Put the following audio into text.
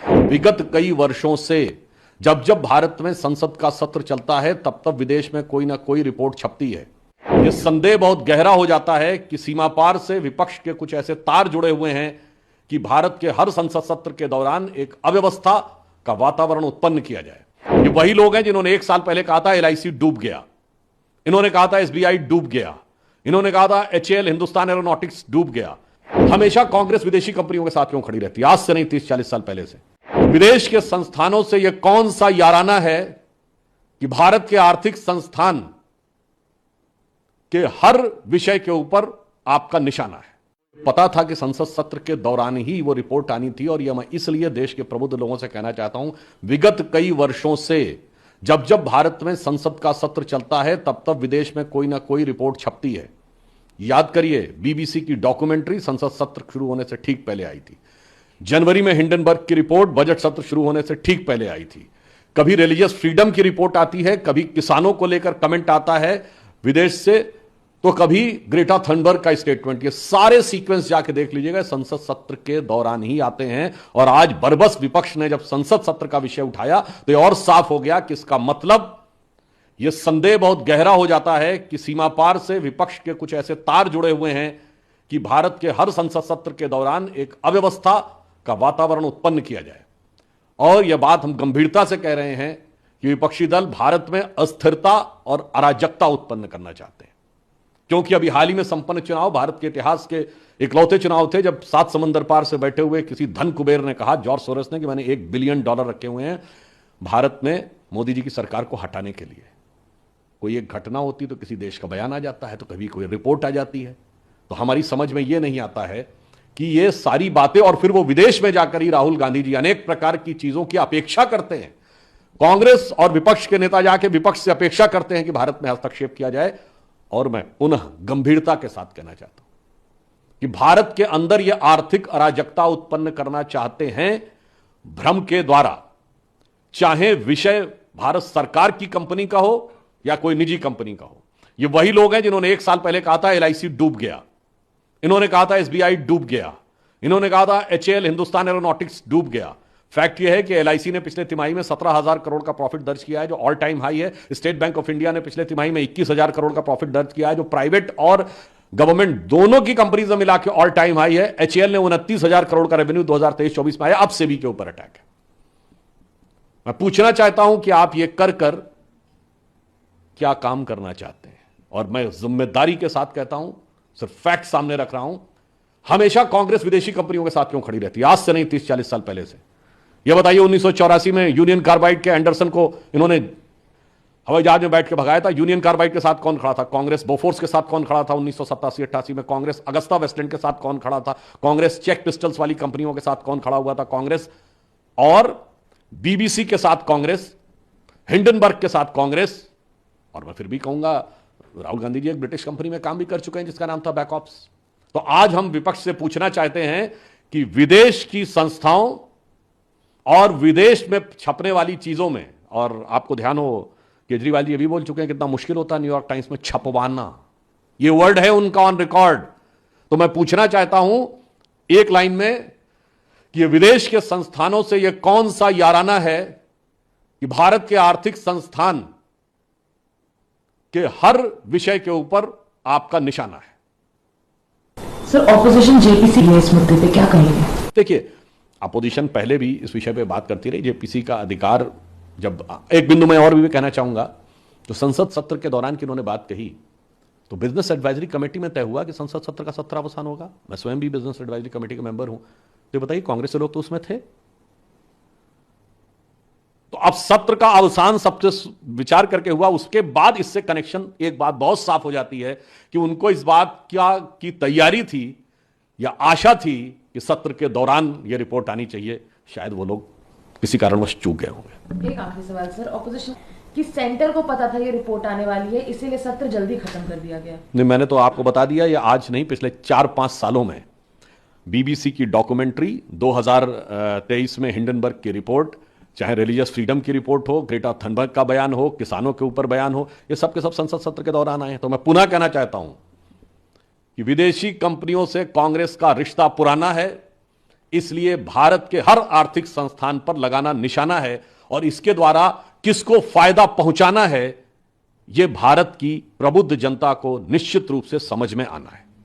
विगत कई वर्षों से जब जब भारत में संसद का सत्र चलता है तब तब विदेश में कोई ना कोई रिपोर्ट छपती है। यह संदेह बहुत गहरा हो जाता है कि सीमा पार से विपक्ष के कुछ ऐसे तार जुड़े हुए हैं कि भारत के हर संसद सत्र के दौरान एक अव्यवस्था का वातावरण उत्पन्न किया जाए। ये वही लोग हैं जिन्होंने 1 साल पहले कहा था LIC डूब गया, इन्होंने कहा था SBI डूब गया, इन्होंने कहा था HAL हिंदुस्तान एरोनॉटिक्स डूब गया। हमेशा कांग्रेस विदेशी कंपनियों के साथ क्यों खड़ी रहती है? आज से नहीं, 30-40 साल पहले से। विदेश के संस्थानों से यह कौन सा याराना है कि भारत के आर्थिक संस्थान के हर विषय के ऊपर आपका निशाना है? पता था कि संसद सत्र के दौरान ही वो रिपोर्ट आनी थी और यह मैं इसलिए देश के प्रबुद्ध लोगों से कहना चाहता हूं, विगत कई वर्षों से जब जब भारत में संसद का सत्र चलता है तब तब विदेश में कोई ना कोई रिपोर्ट छपती है। याद करिए, BBC की डॉक्यूमेंट्री संसद सत्र शुरू होने से ठीक पहले आई थी। जनवरी में हिंडनबर्ग की रिपोर्ट बजट सत्र शुरू होने से ठीक पहले आई थी। कभी रिलीजियस फ्रीडम की रिपोर्ट आती है, कभी किसानों को लेकर कमेंट आता है विदेश से, तो कभी ग्रेटा थनबर्ग का स्टेटमेंट। ये सारे सीक्वेंस जाके देख लीजिएगा, संसद सत्र के दौरान ही आते हैं। और आज बरबस विपक्ष ने जब संसद सत्र का विषय उठाया तो यह और साफ हो गया कि इसका मतलब यह संदेह बहुत गहरा हो जाता है कि सीमा पार से विपक्ष के कुछ ऐसे तार जुड़े हुए हैं कि भारत के हर संसद सत्र के दौरान एक अव्यवस्था का वातावरण उत्पन्न किया जाए। और यह बात हम गंभीरता से कह रहे हैं कि विपक्षी दल भारत में अस्थिरता और अराजकता उत्पन्न करना चाहते हैं, क्योंकि अभी हाल ही में संपन्न चुनाव भारत के इतिहास के इकलौते चुनाव थे जब 7 समंदर पार से बैठे हुए किसी धन कुबेर ने कहा, जॉर्ज सोरोस ने, कि मैंने $1 बिलियन रखे हुए हैं भारत में मोदी जी की सरकार को हटाने के लिए। कोई एक घटना होती तो किसी देश का बयान आ जाता है, तो कभी कोई रिपोर्ट आ जाती है। तो हमारी समझ में यह नहीं आता है कि ये सारी बातें, और फिर वो विदेश में जाकर ही राहुल गांधी जी अनेक प्रकार की चीजों की अपेक्षा करते हैं। कांग्रेस और विपक्ष के नेता जाके विपक्ष से अपेक्षा करते हैं कि भारत में हस्तक्षेप किया जाए। और मैं पुनः गंभीरता के साथ कहना चाहता हूं कि भारत के अंदर यह आर्थिक अराजकता उत्पन्न करना चाहते हैं भ्रम के द्वारा, चाहे विषय भारत सरकार की कंपनी का हो या कोई निजी कंपनी का हो। ये वही लोग हैं जिन्होंने 1 साल पहले कहा था LIC डूब गया, इन्होंने कहा था SBI डूब गया, इन्होंने कहा था HAL हिंदुस्तान एरोनॉटिक्स डूब गया। फैक्ट यह है कि LIC ने पिछले तिमाही में 17,000 करोड़ का प्रॉफिट दर्ज किया है, जो ऑल टाइम हाई है। स्टेट बैंक ऑफ इंडिया ने पिछले तिमाही में 21,000 करोड़ का प्रॉफिट दर्ज किया है, जो प्राइवेट और गवर्नमेंट दोनों की कंपनीज में मिला के ऑल टाइम हाई है। HAL ने 29,000 करोड़ का रेवेन्यू 2023-24 में आया। अब सेबी के ऊपर अटैक है। मैं पूछना चाहता हूं कि आप ये कर क्या काम करना चाहते हैं? और मैं जिम्मेदारी के साथ कहता हूं, सिर्फ फैक्ट सामने रख रहा हूं, हमेशा कांग्रेस विदेशी कंपनियों के साथ क्यों खड़ी रहती है? आज से नहीं, 30-40 साल पहले से। यह बताइए, 1984 में यूनियन कार्बाइड के एंडरसन को इन्होंने हवाई जहाज में बैठ के भगाया था। यूनियन कार्बाइड के साथ कौन खड़ा था? कांग्रेस। बोफोर्स के साथ कौन खड़ा था 1987-88 में? कांग्रेस। अगस्ता वेस्टलैंड के साथ कौन खड़ा था? कांग्रेस। चेक पिस्टल्स वाली कंपनियों के साथ कौन खड़ा हुआ था? कांग्रेस। और BBC के साथ कांग्रेस, हिंडनबर्ग के साथ कांग्रेस। और मैं फिर भी कहूंगा, राहुल गांधी जी एक ब्रिटिश कंपनी में काम भी कर चुके हैं जिसका नाम था बैकऑप्स। तो आज हम विपक्ष से पूछना चाहते हैं कि विदेश की संस्थाओं और विदेश में छपने वाली चीजों में, और आपको ध्यान हो केजरीवाल जी ये भी बोल चुके हैं कितना मुश्किल होता है न्यूयॉर्क टाइम्स में छपवाना, ये वर्ड है उनका ऑन रिकॉर्ड। तो मैं पूछना चाहता हूं एक लाइन में कि ये विदेश के संस्थानों से यह कौन सा याराना है कि भारत के आर्थिक संस्थान के हर विषय के ऊपर आपका निशाना है? सर, ऑपोजिशन JPC है इस मुद्दे पे, क्या कहेंगे? देखिए, अपोजिशन पहले भी इस विषय पे बात करती रही। JPC का अधिकार, जब एक बिंदु में और भी कहना चाहूंगा, तो संसद सत्र के दौरान की उन्होंने बात कही तो बिजनेस एडवाइजरी कमेटी में तय हुआ कि संसद सत्र का सत्र अवसान होगा। मैं स्वयं भी बिजनेस एडवाइजरी कमेटी का मेंबर हूं। तो बताइए, कांग्रेस के लोग तो उसमें थे। तो अब सत्र का अवसान सबसे विचार करके हुआ, उसके बाद इससे कनेक्शन, एक बात बहुत साफ हो जाती है कि उनको इस बात की तैयारी थी या आशा थी कि सत्र के दौरान यह रिपोर्ट आनी चाहिए। शायद वो लोग किसी कारणवश चूक गए होंगे। एक आखिरी सवाल सर, ऑपोजिशन कि सेंटर को पता था ये रिपोर्ट आने वाली है, इसीलिए सत्र जल्दी खत्म कर दिया गया? नहीं, मैंने तो आपको बता दिया, ये आज नहीं, पिछले 4-5 सालों में BBC की डॉक्यूमेंट्री, 2023 में हिंडनबर्ग की रिपोर्ट, चाहे रिलीजियस फ्रीडम की रिपोर्ट हो, ग्रेटा थनबर्ग का बयान हो, किसानों के ऊपर बयान हो, ये सब के सब संसद सत्र के दौरान आए हैं। तो मैं पुनः कहना चाहता हूं कि विदेशी कंपनियों से कांग्रेस का रिश्ता पुराना है। इसलिए भारत के हर आर्थिक संस्थान पर लगाना निशाना है और इसके द्वारा किसको फायदा पहुंचाना है, यह भारत की प्रबुद्ध जनता को निश्चित रूप से समझ में आना है।